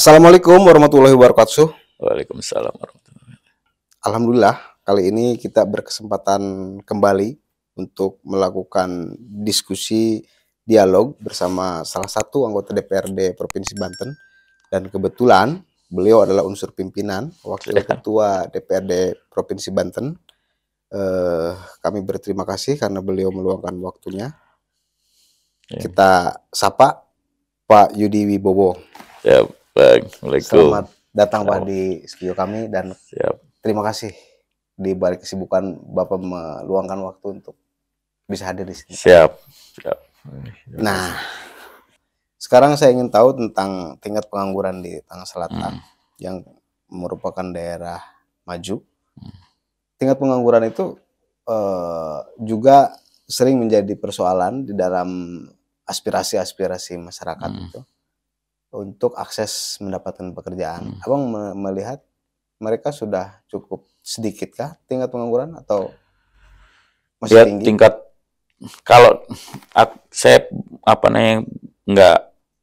Assalamualaikum warahmatullahi wabarakatuh. Waalaikumsalam warahmatullahi Alhamdulillah, kali ini kita berkesempatan kembali untuk melakukan diskusi dialog bersama salah satu anggota DPRD Provinsi Banten, dan kebetulan beliau adalah unsur pimpinan Wakil Silakan. Ketua DPRD Provinsi Banten. Kami berterima kasih karena beliau meluangkan waktunya. Ya. Kita sapa Pak Yudi Wibowo. Ya, Assalamualaikum. Selamat datang Pak di studio kami, dan Siap. terima kasih di balik kesibukan Bapak meluangkan waktu untuk bisa hadir di sini. Siap. Nah, sekarang saya ingin tahu tentang tingkat pengangguran di Tangerang Selatan yang merupakan daerah maju. Tingkat pengangguran itu juga sering menjadi persoalan di dalam aspirasi-aspirasi masyarakat itu untuk akses mendapatkan pekerjaan. Abang melihat mereka sudah cukup sedikitkah tingkat pengangguran atau masih Ya, tinggi? tingkat kalau saya nggak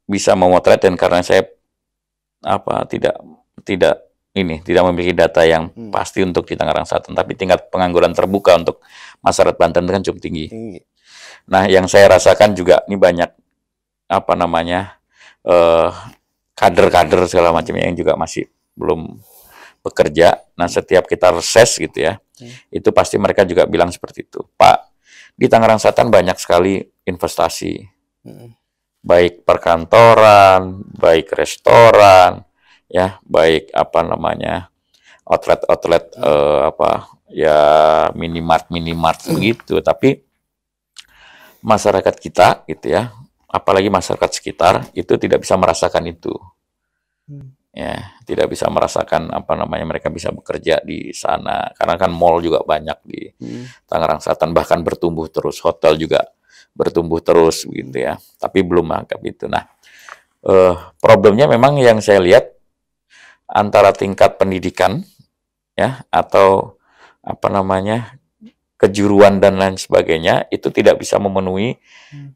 bisa memotret, dan karena saya tidak memiliki data yang pasti untuk di Tangerang Selatan, tapi tingkat pengangguran terbuka untuk masyarakat Banten kan cukup tinggi. Nah, yang saya rasakan juga ini banyak kader-kader segala macam yang juga masih belum bekerja. Nah, setiap kita reses gitu ya, itu pasti mereka juga bilang seperti itu. Pak, di Tangerang Selatan banyak sekali investasi, baik perkantoran, baik restoran, ya, baik outlet minimart begitu. Tapi masyarakat kita gitu ya, apalagi masyarakat sekitar itu tidak bisa merasakan itu. Ya, tidak bisa merasakan mereka bisa bekerja di sana, karena kan mall juga banyak di Tangerang Selatan, bahkan bertumbuh terus, hotel juga bertumbuh terus gitu ya, tapi belum anggap itu. Nah, problemnya memang yang saya lihat antara tingkat pendidikan ya, atau kejuruan dan lain sebagainya, itu tidak bisa memenuhi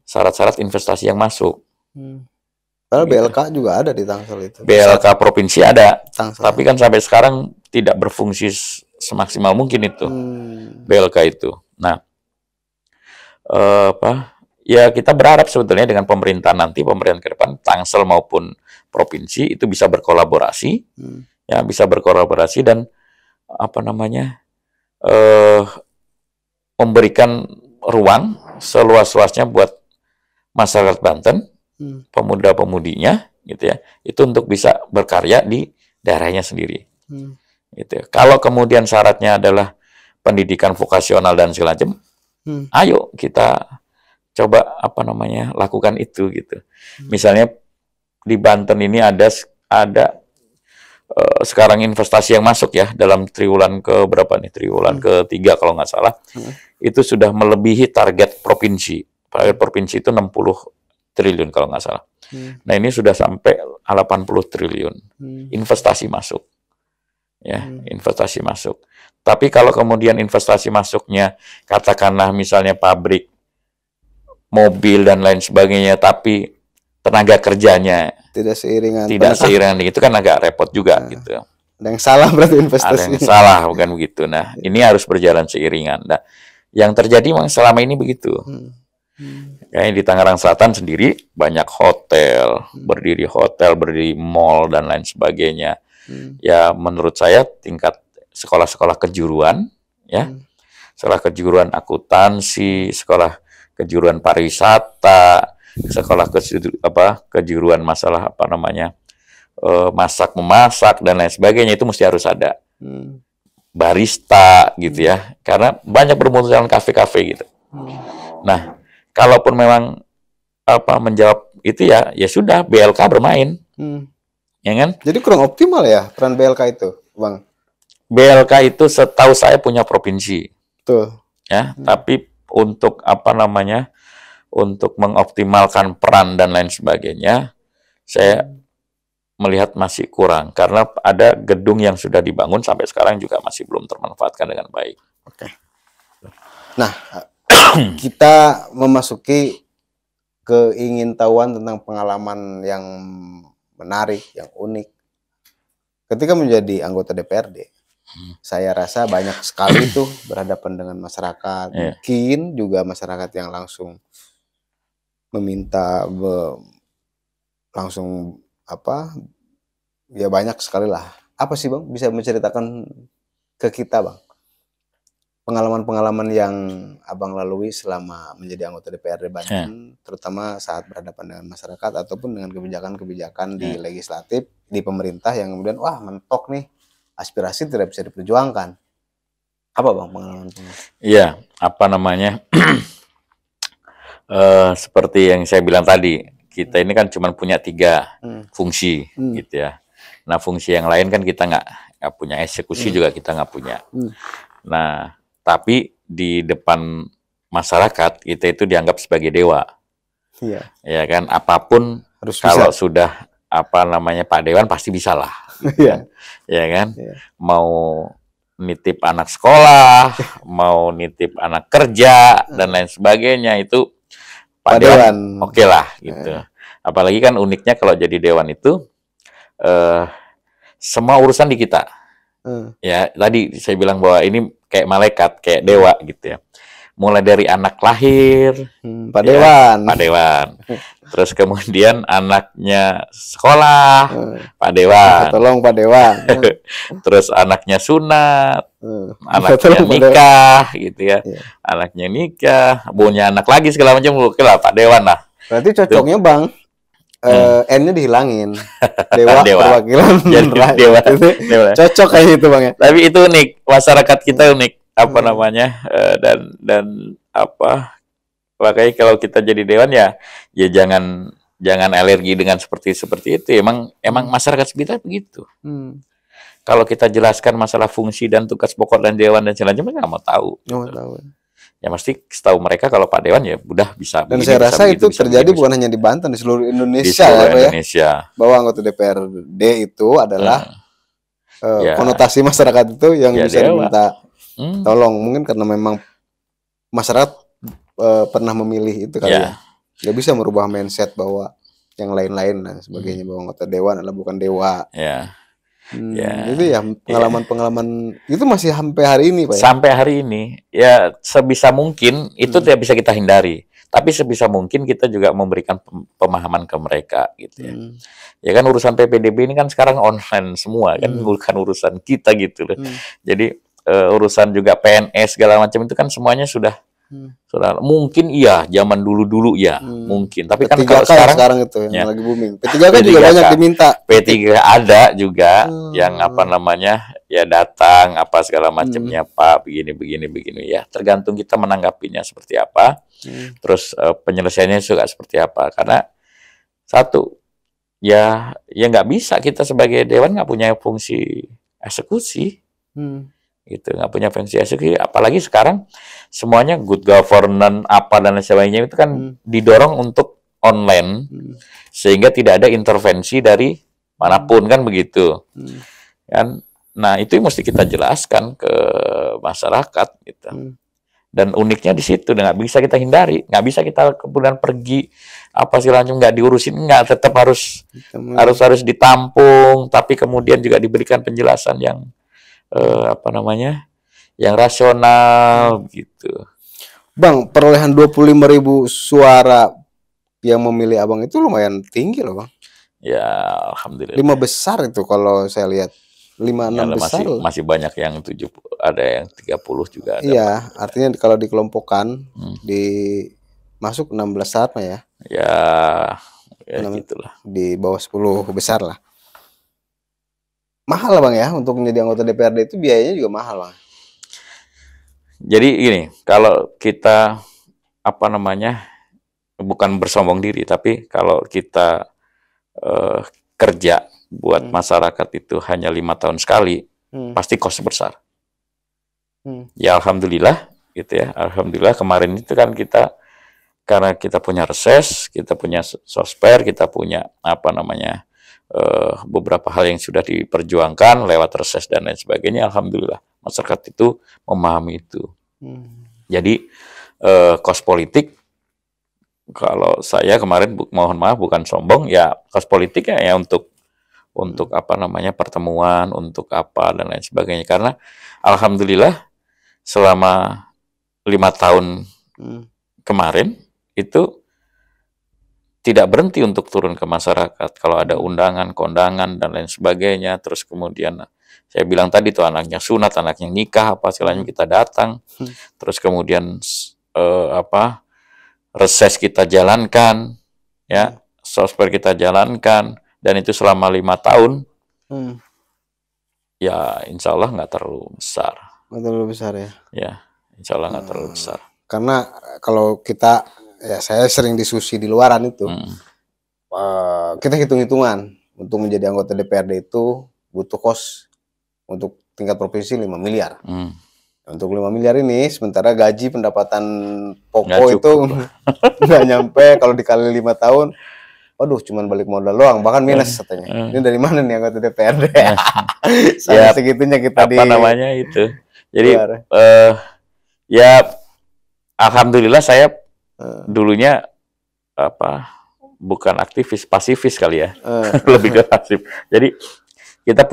syarat-syarat investasi yang masuk. Padahal BLK juga ada di Tangsel itu. BLK provinsi ada, Tangsel. tapi kan sampai sekarang tidak berfungsi semaksimal mungkin itu BLK itu. Nah, ya kita berharap sebetulnya dengan pemerintahan ke depan, Tangsel maupun provinsi itu bisa berkolaborasi, ya, bisa berkolaborasi dan memberikan ruang seluas-luasnya buat masyarakat Banten, pemuda-pemudinya gitu ya, itu untuk bisa berkarya di daerahnya sendiri. Gitu. Kalau kemudian syaratnya adalah pendidikan vokasional dan segala macam, ayo kita coba lakukan itu gitu. Misalnya di Banten ini ada sekarang investasi yang masuk ya dalam triwulan ke berapa nih? Triwulan ke-3 kalau nggak salah. Itu sudah melebihi target provinsi. Target provinsi itu 60 triliun kalau nggak salah. Nah, ini sudah sampai 80 triliun investasi masuk. Ya, investasi masuk. Tapi kalau kemudian investasi masuknya katakanlah misalnya pabrik, mobil dan lain sebagainya, tapi tenaga kerjanya tidak seiringan itu kan agak repot juga gitu. Ada yang salah berarti investasi. Ada yang salah, bukan begitu. Nah, ini harus berjalan seiringan. Nah, yang terjadi memang selama ini begitu. Kayak di Tangerang Selatan sendiri banyak hotel, berdiri mall dan lain sebagainya. Ya, menurut saya tingkat sekolah-sekolah kejuruan, ya, sekolah kejuruan akuntansi, sekolah kejuruan pariwisata, sekolah kejuruan masalah masak memasak dan lain sebagainya, itu mesti harus ada. Barista gitu ya, karena banyak bermunculan kafe-kafe gitu. Nah, kalaupun memang menjawab itu ya sudah BLK bermain. Ya kan? Jadi kurang optimal ya peran BLK itu, Bang. BLK itu setahu saya punya provinsi. Betul. Ya, tapi untuk untuk mengoptimalkan peran dan lain sebagainya, saya melihat masih kurang, karena ada gedung yang sudah dibangun sampai sekarang juga masih belum termanfaatkan dengan baik. Oke. Nah, kita memasuki keingintahuan tentang pengalaman yang menarik, yang unik. Ketika menjadi anggota DPRD, saya rasa banyak sekali tuh berhadapan dengan masyarakat. Mungkin juga masyarakat yang langsung meminta langsung apa? Ya banyak sekali lah. Apa sih Bang? Bisa menceritakan ke kita Bang? Pengalaman-pengalaman yang Abang lalui selama menjadi anggota DPRD Banten, terutama saat berhadapan dengan masyarakat ataupun dengan kebijakan-kebijakan di legislatif, di pemerintah yang kemudian wah mentok nih, aspirasi tidak bisa diperjuangkan. Apa Bang pengalaman-pengalaman? Iya, apa namanya? Seperti yang saya bilang tadi, kita ini kan cuma punya 3 fungsi, gitu ya. Nah, fungsi yang lain kan kita nggak punya, eksekusi juga kita nggak punya. Nah, tapi di depan masyarakat kita itu dianggap sebagai dewa. Iya. Ya kan, apapun harus kalau bisa. Sudah apa namanya Pak Dewan pasti bisa lah. Gitu kan. Ya kan, mau nitip anak sekolah, mau nitip anak kerja dan lain sebagainya itu Pak Dewan oke lah gitu. Apalagi kan uniknya kalau jadi dewan itu semua urusan di kita. Ya, tadi saya bilang bahwa ini kayak malaikat, kayak dewa gitu ya. Mulai dari anak lahir, Pak Dewan. Pak Dewan. Terus kemudian anaknya sekolah, Pak Dewan. Tolong Pak Dewan. Terus anaknya sunat, anaknya nikah gitu ya. Anaknya nikah, punya anak lagi segala macam, oke lah Pak Dewan lah. Berarti cocoknya Bang, N-nya dihilangin. Dewa. Perwakilan dewa. Cocok kayak itu Bang ya. Tapi itu unik, masyarakat kita unik apa namanya dan apa makanya kalau kita jadi dewan ya jangan alergi dengan seperti itu. Emang masyarakat kita begitu. Kalau kita jelaskan masalah fungsi dan tugas pokok dan dewan dan selanjutnya nggak mau tahu. Ya mesti setahu mereka kalau Pak Dewan ya udah bisa. Dan saya rasa itu terjadi bukan hanya di Banten, di seluruh Indonesia. Di seluruh Indonesia. Bahwa anggota DPRD itu adalah konotasi masyarakat itu yang bisa diminta tolong. Mungkin karena memang masyarakat pernah memilih itu kali ya. Nggak bisa merubah mindset bahwa yang lain-lain dan sebagainya, bahwa anggota dewan adalah bukan dewa. Itu ya pengalaman-pengalaman itu masih sampai hari ini Pak ya? Sampai hari ini ya sebisa mungkin itu tidak bisa kita hindari, tapi sebisa mungkin kita juga memberikan pemahaman ke mereka gitu ya. Ya kan urusan PPDB ini kan sekarang online semua kan, bukan urusan kita gitu loh. Jadi urusan juga PNS segala macam itu kan semuanya sudah mungkin iya zaman dulu ya mungkin, tapi kan kalau sekarang itu yang lagi booming. P3K juga banyak diminta. P3 ada juga yang apa namanya ya datang apa segala macamnya Pak begini ya, tergantung kita menanggapinya seperti apa. Terus penyelesaiannya juga seperti apa, karena satu ya nggak bisa kita sebagai dewan nggak punya fungsi eksekusi. Gitu, nggak punya fungsi eksekusi, apalagi sekarang semuanya good governance apa dan sebagainya itu kan didorong untuk online, sehingga tidak ada intervensi dari manapun kan begitu kan. Nah itu mesti kita jelaskan ke masyarakat gitu. Dan uniknya di situ nggak bisa kita hindari, nggak bisa kita kemudian pergi apa segala macam nggak diurusin, nggak, tetap harus ditampung, tapi kemudian juga diberikan penjelasan yang apa namanya yang rasional gitu. Bang, perolehan 25.000 suara yang memilih Abang itu lumayan tinggi loh Bang. Ya alhamdulillah. 5 besar itu kalau saya lihat. 5-6 besar masih banyak yang 70, ada yang 30 juga ada. Iya, artinya kalau dikelompokkan di masuk 16 besar ya. Ya gitulah. Di bawah 10 besar lah. Mahal Bang ya, untuk menjadi anggota DPRD itu biayanya juga mahal Bang. Jadi gini, kalau kita apa namanya bukan bersombong diri, tapi kalau kita kerja buat masyarakat itu hanya 5 tahun sekali, pasti kos besar. Ya alhamdulillah gitu ya, alhamdulillah kemarin itu kan kita karena kita punya reses, kita punya sosper, kita punya apa namanya beberapa hal yang sudah diperjuangkan lewat reses dan lain sebagainya, alhamdulillah masyarakat itu memahami itu. Jadi kos politik kalau saya kemarin mohon maaf bukan sombong ya, kos politik ya untuk apa namanya pertemuan, untuk apa dan lain sebagainya. Karena alhamdulillah selama 5 tahun kemarin itu tidak berhenti untuk turun ke masyarakat. Kalau ada undangan, kondangan dan lain sebagainya, terus kemudian saya bilang tadi tuh anaknya sunat, anaknya nikah, apa istilahnya kita datang, terus kemudian apa reses kita jalankan, ya sosper kita jalankan, dan itu selama 5 tahun, ya insya Allah nggak terlalu besar. Nggak terlalu besar ya? Ya, insya Allah nggak terlalu besar. Karena kalau kita, ya saya sering diskusi di luaran itu, kita hitung-hitungan untuk menjadi anggota DPRD itu butuh kos untuk tingkat provinsi 5 miliar. Untuk 5 miliar ini, sementara gaji pendapatan pokok itu nggak nyampe, kalau dikali 5 tahun, waduh, cuman balik modal doang, bahkan minus katanya. Ini dari mana nih anggota DPRD? Sampai segitunya kita apa namanya itu. Jadi ya alhamdulillah saya dulunya apa bukan aktivis, pasifis kali ya. Lebih ke pasif. Jadi kita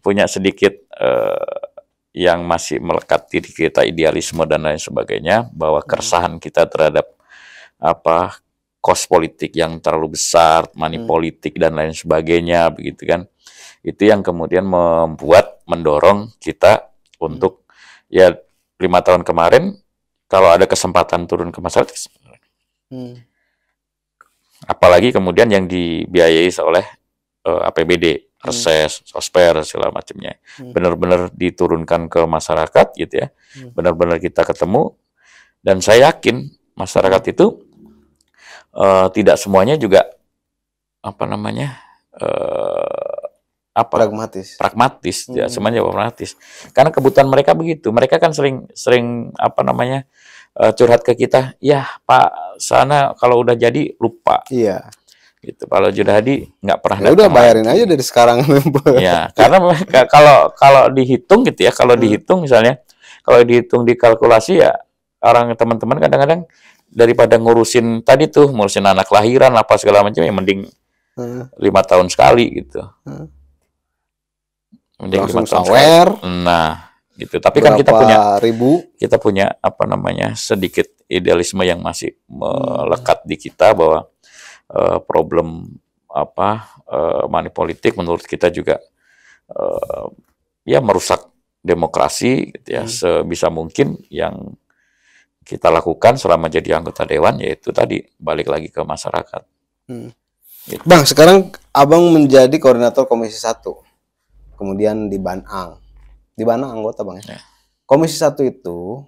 punya sedikit yang masih melekat diri kita, idealisme dan lain sebagainya, bahwa keresahan kita terhadap apa kos politik yang terlalu besar, money politik dan lain sebagainya, begitu kan. Itu yang kemudian mendorong kita untuk ya 5 tahun kemarin kalau ada kesempatan turun ke masyarakat, apalagi kemudian yang dibiayai oleh APBD, reses, sosper, segala macamnya, benar-benar diturunkan ke masyarakat gitu ya, benar-benar kita ketemu, dan saya yakin masyarakat itu tidak semuanya juga apa namanya pragmatis, ya semuanya pragmatis, karena kebutuhan mereka begitu, mereka kan sering apa namanya curhat ke kita, ya Pak sana kalau udah jadi lupa. Iya. Gitu. Kalau sudah jadi nggak pernah. Ya udah bayarin aja dari sekarang. Ya, karena kalau dihitung gitu ya, kalau dihitung misalnya, kalau dihitung dikalkulasi ya, orang teman-teman kadang-kadang daripada ngurusin tadi tuh, ngurusin anak lahiran apa segala macam, ya mending 5 tahun sekali gitu. Mending langsung 5 tahun sawer. Nah, gitu. Tapi kan kita punya apa namanya sedikit idealisme yang masih melekat di kita, bahwa problem apa money politik menurut kita juga ya merusak demokrasi gitu ya. Sebisa mungkin yang kita lakukan selama jadi anggota dewan yaitu tadi balik lagi ke masyarakat. Gitu. Bang, sekarang Abang menjadi koordinator Komisi 1. Kemudian di Banang. Di Banang anggota Bang ya. Komisi 1 itu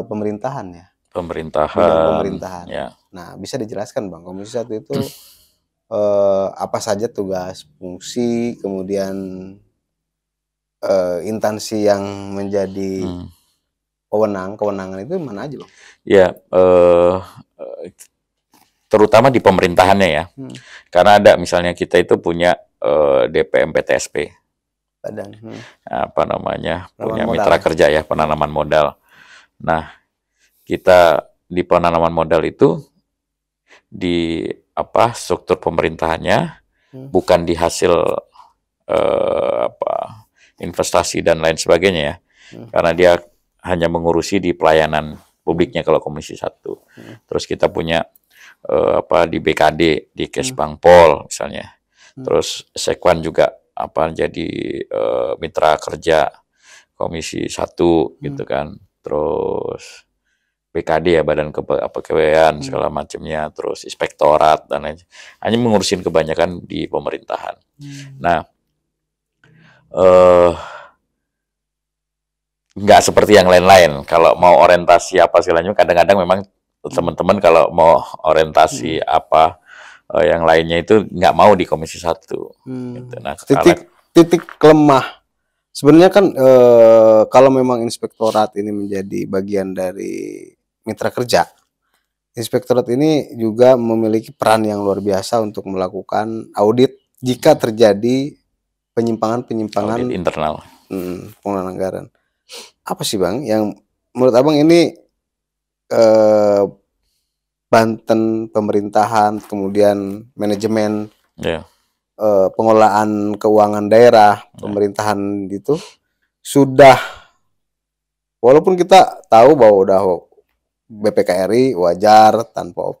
pemerintahan ya. Pemerintahan. Ya. Nah, bisa dijelaskan Bang, Komisi 1 itu apa saja tugas, fungsi, kemudian instansi yang menjadi kewenangan itu mana aja Bang? Ya, terutama di pemerintahannya ya. Karena ada misalnya kita itu punya DPMPTSP. Apa namanya? Punya mitra kerja ya, penanaman modal. Nah, kita di penanaman modal itu di apa struktur pemerintahannya bukan di hasil apa investasi dan lain sebagainya ya. Karena dia hanya mengurusi di pelayanan publiknya kalau Komisi 1. Terus kita punya apa di BKD, di Kesbangpol misalnya. Terus Sekwan juga apa jadi mitra kerja Komisi 1 gitu kan. Terus BKD ya, Badan Kepegawaian segala macamnya, terus inspektorat dan lain, hanya mengurusin kebanyakan di pemerintahan. Nah, nggak seperti yang lain-lain. Kalau mau orientasi apa segalanya, kadang-kadang memang teman-teman kalau mau orientasi apa yang lainnya itu nggak mau di Komisi 1. Gitu. Nah, titik lemah. Sebenarnya kan kalau memang inspektorat ini menjadi bagian dari mitra kerja, inspektorat ini juga memiliki peran yang luar biasa untuk melakukan audit jika terjadi penyimpangan audit internal penggunaan anggaran. Apa sih Bang yang menurut Abang ini Banten, pemerintahan, kemudian manajemen, Ya, pengelolaan keuangan daerah, pemerintahan itu sudah, walaupun kita tahu bahwa udah BPKRI wajar tanpa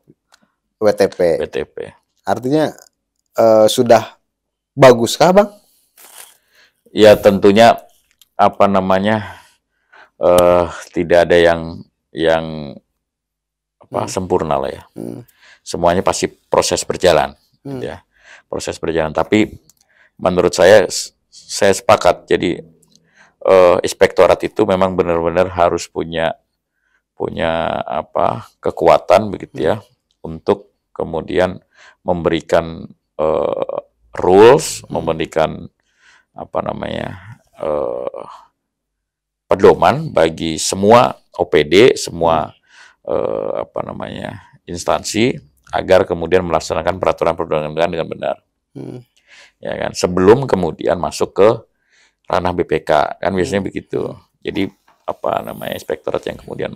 WTP, BTP. artinya sudah baguskah Bang? Ya tentunya apa namanya tidak ada yang sempurna lah ya. Semuanya pasti proses berjalan, gitu ya. Proses berjalan. Tapi menurut saya sepakat. Jadi inspektorat itu memang benar-benar harus punya kekuatan begitu ya untuk kemudian memberikan rules, memberikan pedoman bagi semua OPD, semua instansi agar kemudian melaksanakan peraturan perundang-undangan dengan benar. Ya kan, sebelum kemudian masuk ke ranah BPK kan biasanya begitu. Jadi inspektorat yang kemudian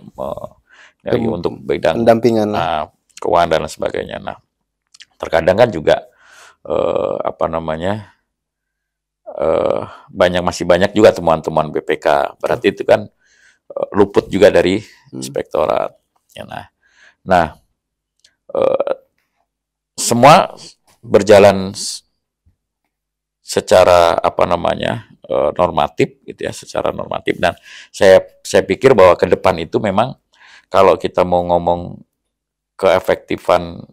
untuk bidang pendampingan keuangan dan sebagainya. Nah, terkadang kan juga masih banyak juga temuan-temuan BPK. Berarti itu kan luput juga dari inspektorat. Ya, nah, semua berjalan secara normatif gitu ya, secara normatif. Dan saya pikir bahwa ke depan itu memang kalau kita mau ngomong keefektifan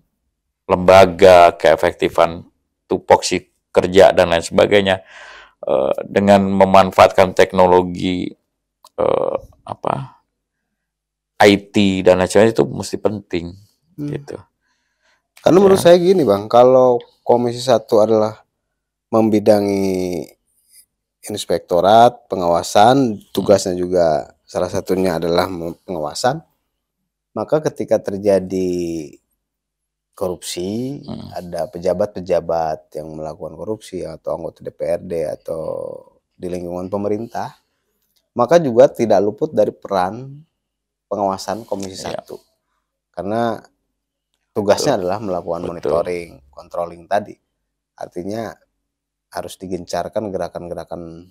lembaga, keefektifan tupoksi kerja dan lain sebagainya, dengan memanfaatkan teknologi IT dan lain sebagainya itu mesti penting gitu. Karena menurut saya gini Bang, kalau Komisi 1 adalah membidangi inspektorat, pengawasan, tugasnya juga salah satunya adalah pengawasan, maka ketika terjadi korupsi, ada pejabat-pejabat yang melakukan korupsi atau anggota DPRD atau di lingkungan pemerintah, maka juga tidak luput dari peran pengawasan Komisi 1. Karena tugasnya adalah melakukan monitoring, controlling tadi. Artinya harus digencarkan gerakan-gerakan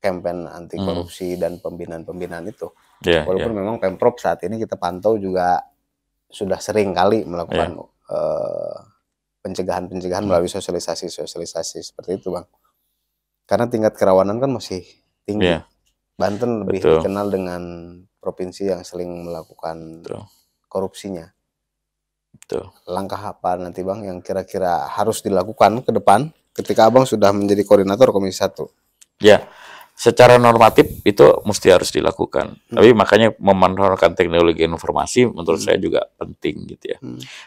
campaign anti korupsi dan pembinaan-pembinaan itu. Walaupun memang Pemprov saat ini kita pantau juga sudah sering kali melakukan pencegahan-pencegahan melalui sosialisasi seperti itu Bang. Karena tingkat kerawanan kan masih tinggi. Banten lebih dikenal dengan provinsi yang sering melakukan korupsinya. Langkah apa nanti Bang yang kira-kira harus dilakukan ke depan ketika Abang sudah menjadi koordinator Komisi 1? Ya, secara normatif itu mesti harus dilakukan. Tapi makanya memanfaatkan teknologi informasi menurut saya juga penting gitu ya.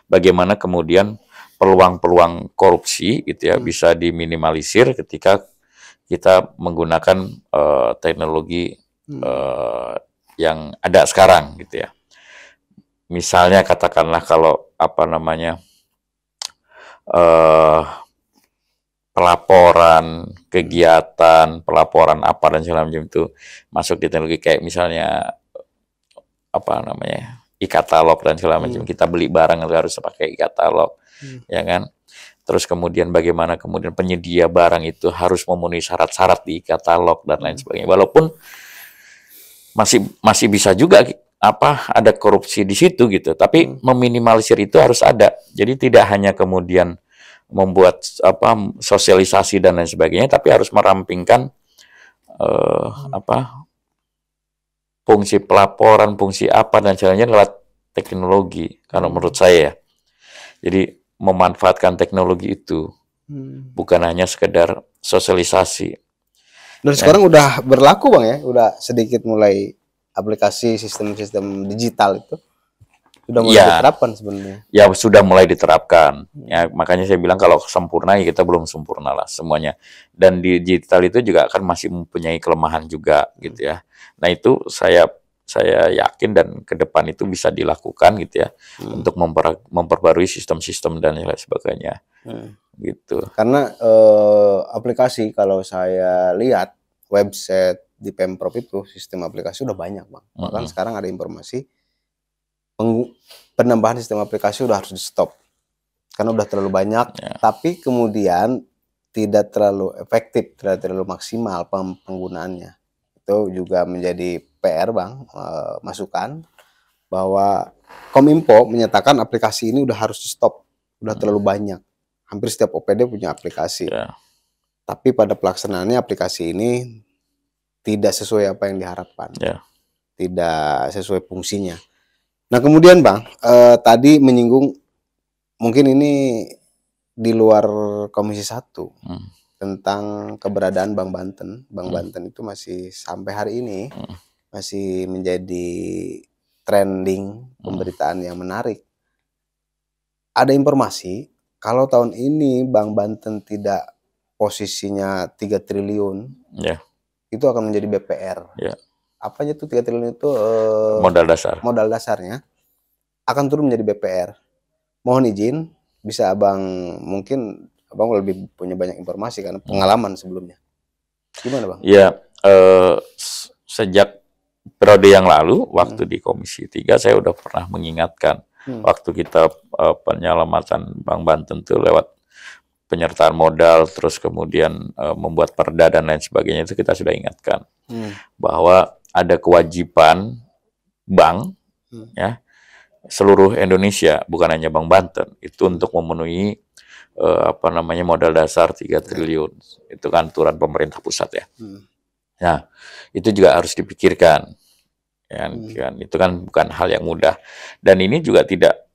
Bagaimana kemudian peluang-peluang korupsi gitu ya bisa diminimalisir ketika kita menggunakan teknologi yang ada sekarang gitu ya. Misalnya katakanlah kalau pelaporan kegiatan, pelaporan apa dan segala macam itu masuk di teknologi kayak misalnya e-katalog dan segala macam. Kita beli barang harus pakai e-katalog, ya kan? Terus kemudian bagaimana kemudian penyedia barang itu harus memenuhi syarat-syarat di e-katalog dan lain sebagainya. Walaupun masih bisa juga ada korupsi di situ gitu, tapi meminimalisir itu harus ada. Jadi tidak hanya kemudian membuat sosialisasi dan lain sebagainya, tapi harus merampingkan fungsi pelaporan, fungsi apa dan sebagainya lewat teknologi. Kalau menurut saya ya, jadi memanfaatkan teknologi itu bukan hanya sekedar sosialisasi. Dan sekarang udah berlaku Bang ya, udah sedikit mulai aplikasi sistem-sistem digital itu sudah mulai diterapkan sebenarnya. Ya sudah mulai diterapkan. Ya makanya saya bilang kalau sempurna ya kita belum sempurna lah semuanya. Dan di digital itu juga akan masih mempunyai kelemahan juga gitu ya. Nah itu saya yakin dan ke depan itu bisa dilakukan gitu ya untuk memperbarui sistem-sistem dan lain sebagainya. Gitu. Karena aplikasi kalau saya lihat website di Pemprov itu sistem aplikasi udah banyak Bang. Bahkan sekarang ada informasi penambahan sistem aplikasi udah harus di stop karena udah terlalu banyak, tapi kemudian tidak terlalu efektif, tidak terlalu maksimal penggunaannya. Itu juga menjadi PR Bang, masukan bahwa Kominfo menyatakan aplikasi ini udah harus di stop, udah terlalu banyak. Hampir setiap OPD punya aplikasi. Tapi pada pelaksanaannya aplikasi ini tidak sesuai apa yang diharapkan. Tidak sesuai fungsinya. Nah, kemudian Bang, tadi menyinggung mungkin ini di luar Komisi 1 tentang keberadaan Bank Banten. Bank Banten itu masih sampai hari ini masih menjadi trending pemberitaan yang menarik. Ada informasi kalau tahun ini Bank Banten tidak posisinya 3 triliun, itu akan menjadi BPR. Apa aja tuh 3 triliun itu? Modal dasar. Modal dasarnya akan turun menjadi BPR. Mohon izin, bisa Abang, mungkin Abang lebih punya banyak informasi karena pengalaman sebelumnya. Gimana Bang? Ya, sejak periode yang lalu, waktu di Komisi 3, saya udah pernah mengingatkan waktu kita penyelamatan Bank Banten itu lewat penyertaan modal, terus kemudian membuat perda dan lain sebagainya, itu kita sudah ingatkan bahwa ada kewajiban bank ya seluruh Indonesia, bukan hanya Bank Banten, itu untuk memenuhi modal dasar 3 triliun. Itu kan aturan pemerintah pusat ya. Nah, itu juga harus dipikirkan. Kan itu kan bukan hal yang mudah. Dan ini juga tidak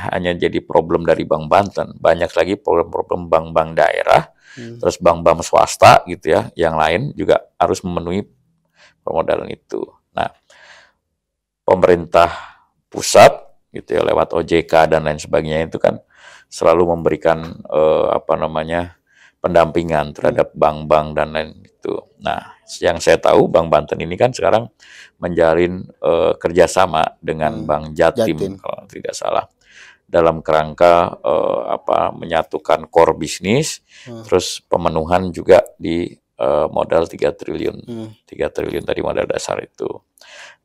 hanya jadi problem dari Bank Banten. Banyak lagi problem-problem bank-bank daerah, terus bank-bank swasta gitu ya, yang lain juga harus memenuhi permodalan itu. Nah, pemerintah pusat gitu ya lewat OJK dan lain sebagainya itu kan selalu memberikan pendampingan terhadap bank-bank dan lain itu. Nah, yang saya tahu Bank Banten ini kan sekarang menjalin kerjasama dengan Bank Jatim kalau tidak salah dalam kerangka menyatukan core bisnis, terus pemenuhan juga di modal 3 triliun. 3 triliun tadi modal dasar itu.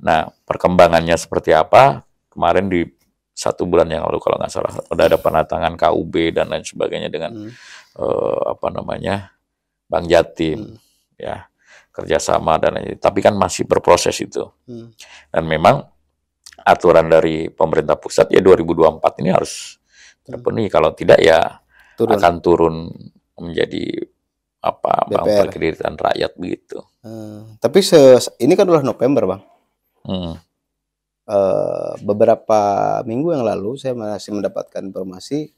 Nah, perkembangannya seperti apa? Kemarin di 1 bulan yang lalu kalau nggak salah udah ada penandatangan KUB dan lain sebagainya dengan Bank Jatim ya, kerjasama dan lain. Tapi kan masih berproses itu. Dan memang aturan dari pemerintah pusat ya 2024 ini harus terpenuhi, kalau tidak ya akan turun menjadi bank perkreditan rakyat begitu. Tapi ini kan udah November Bang. Beberapa minggu yang lalu saya masih mendapatkan informasi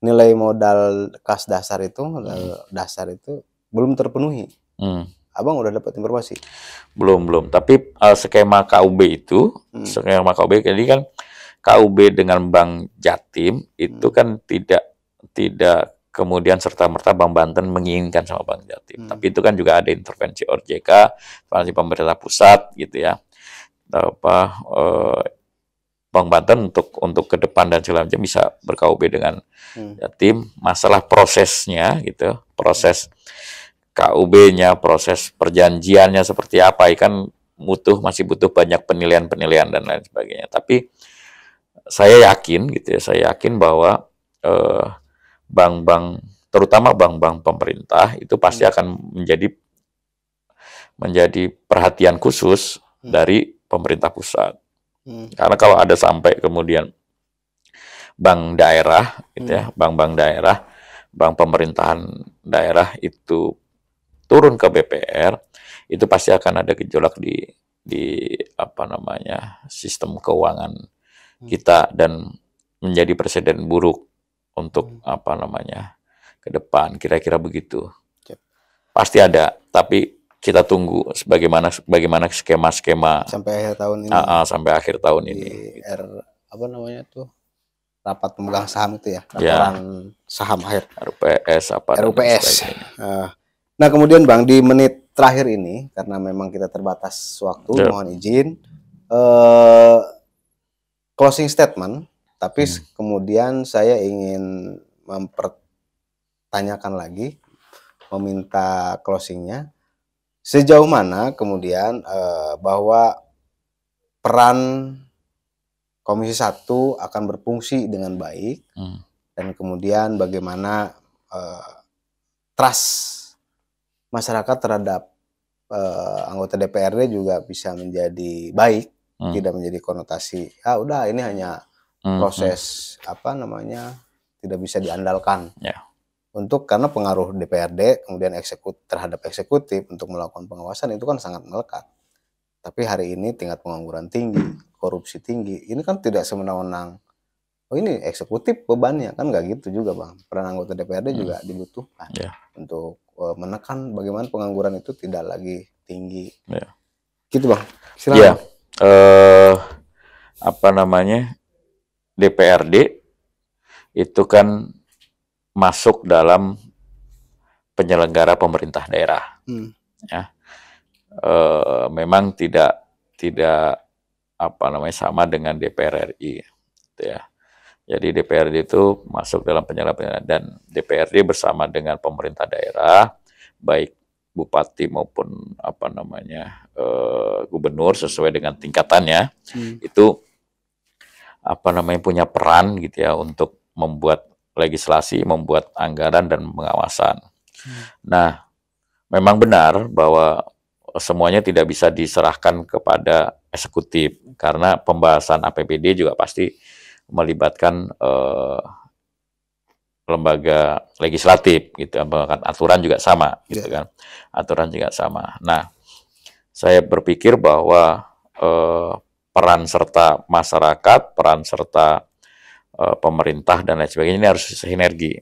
nilai modal kas dasar itu, dasar itu belum terpenuhi. Abang udah dapat informasi? Belum. Tapi skema KUB itu, skema KUB jadi kan KUB dengan Bank Jatim itu kan tidak kemudian serta-merta Bank Banten menginginkan sama Bank Jatim. Tapi itu kan juga ada intervensi OJK, intervensi pemerintah pusat gitu ya. Bank Banten untuk ke depan dan segala macam bisa ber-KUB dengan Jatim. Masalah prosesnya gitu, proses KUB-nya, proses perjanjiannya seperti apa, kan masih butuh banyak penilaian dan lain sebagainya. Tapi saya yakin bahwa bank-bank, terutama bank-bank pemerintah itu pasti akan menjadi perhatian khusus dari pemerintah pusat. Karena kalau ada sampai kemudian bank daerah gitu ya, bank-bank daerah, bank pemerintahan daerah itu turun ke BPR, itu pasti akan ada gejolak di sistem keuangan kita dan menjadi presiden buruk untuk ke depan, kira-kira begitu. Pasti ada, tapi kita tunggu bagaimana skema-skema sampai akhir tahun ini. Sampai akhir tahun ini. Rapat pemegang saham itu ya, laporan saham akhir. RUPS RUPS. Nah, kemudian Bang, di menit terakhir ini karena memang kita terbatas waktu, mohon izin closing statement. Tapi kemudian saya ingin mempertanyakan lagi, meminta closingnya. Sejauh mana kemudian bahwa peran Komisi 1 akan berfungsi dengan baik, dan kemudian bagaimana trust masyarakat terhadap anggota DPRD juga bisa menjadi baik, tidak menjadi konotasi, "Ah, udah ini hanya proses tidak bisa diandalkan." Karena pengaruh DPRD kemudian terhadap eksekutif untuk melakukan pengawasan itu kan sangat melekat. Tapi hari ini tingkat pengangguran tinggi, korupsi tinggi, ini kan tidak semena-mena, oh ini eksekutif bebannya, kan nggak gitu juga Bang. Peran anggota DPRD juga dibutuhkan untuk menekan bagaimana pengangguran itu tidak lagi tinggi. Gitu Bang. Silakan. DPRD itu kan masuk dalam penyelenggara pemerintah daerah. Memang tidak sama dengan DPR RI, gitu ya. Jadi DPRD itu masuk dalam penyelenggara dan DPRD bersama dengan pemerintah daerah, baik bupati maupun gubernur sesuai dengan tingkatannya, itu punya peran gitu ya untuk membuat legislasi, membuat anggaran dan pengawasan. Nah, memang benar bahwa semuanya tidak bisa diserahkan kepada eksekutif karena pembahasan APBD juga pasti melibatkan lembaga legislatif gitu, aturan juga sama gitu kan. Aturan juga sama. Nah, saya berpikir bahwa peran serta masyarakat, peran serta pemerintah dan lain sebagainya ini harus sinergi.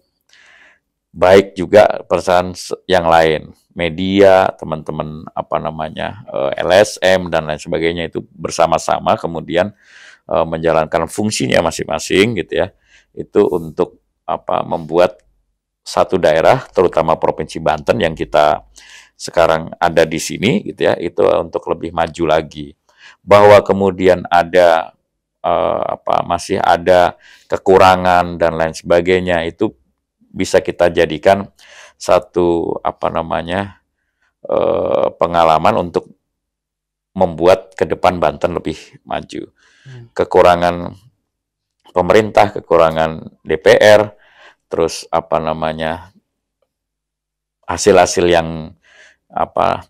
Baik juga perusahaan yang lain, media, teman-teman LSM dan lain sebagainya itu bersama-sama kemudian menjalankan fungsinya masing-masing gitu ya. Itu untuk membuat satu daerah, terutama Provinsi Banten yang kita sekarang ada di sini gitu ya, itu untuk lebih maju lagi. Bahwa kemudian ada masih ada kekurangan dan lain sebagainya, itu bisa kita jadikan satu pengalaman untuk membuat ke depan Banten lebih maju. Kekurangan pemerintah, kekurangan DPR, terus hasil-hasil yang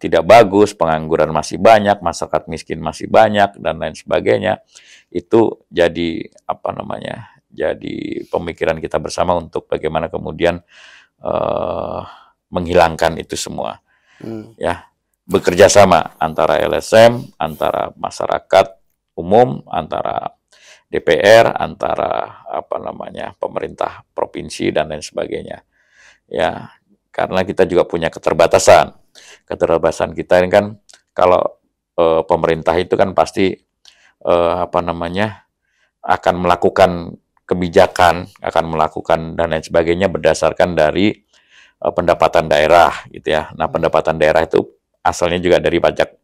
tidak bagus, pengangguran masih banyak, masyarakat miskin masih banyak dan lain sebagainya. Itu jadi jadi pemikiran kita bersama untuk bagaimana kemudian menghilangkan itu semua. Ya, bekerja sama antara LSM, antara masyarakat umum, antara DPR, antara pemerintah provinsi dan lain sebagainya. Ya, karena kita juga punya keterbatasan. Keterbatasan kita ini kan kalau pemerintah itu kan pasti akan melakukan kebijakan, akan melakukan dan lain sebagainya berdasarkan dari pendapatan daerah gitu ya. Nah, pendapatan daerah itu asalnya juga dari pajak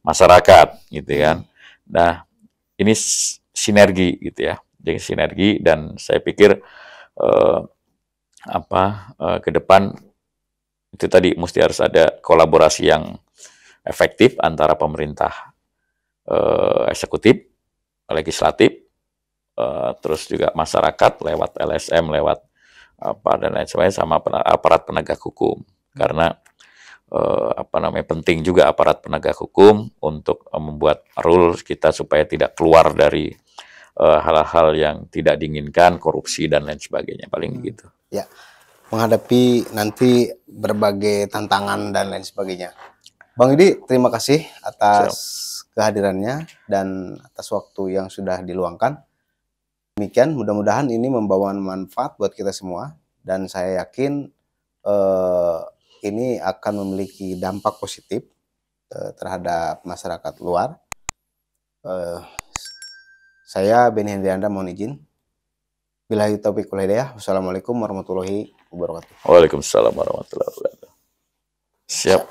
masyarakat gitu kan. Nah, ini sinergi gitu ya. Jadi sinergi, dan saya pikir ke depan itu tadi mesti harus ada kolaborasi yang efektif antara pemerintah eksekutif, legislatif, terus juga masyarakat lewat LSM, lewat dan lain sebagainya, sama aparat penegak hukum. Karena penting juga aparat penegak hukum untuk membuat rules kita supaya tidak keluar dari hal-hal yang tidak diinginkan, korupsi dan lain sebagainya, paling begitu. Ya, menghadapi nanti berbagai tantangan dan lain sebagainya. Bang Yudi, terima kasih atas kehadirannya dan atas waktu yang sudah diluangkan. Demikian, mudah-mudahan ini membawa manfaat buat kita semua, dan saya yakin ini akan memiliki dampak positif terhadap masyarakat luar. Saya Benny Hendrianda mohon izin. Billahi taufiq wal hidayah. Wassalamualaikum warahmatullahi wabarakatuh. Waalaikumsalam warahmatullahi wabarakatuh. Siap.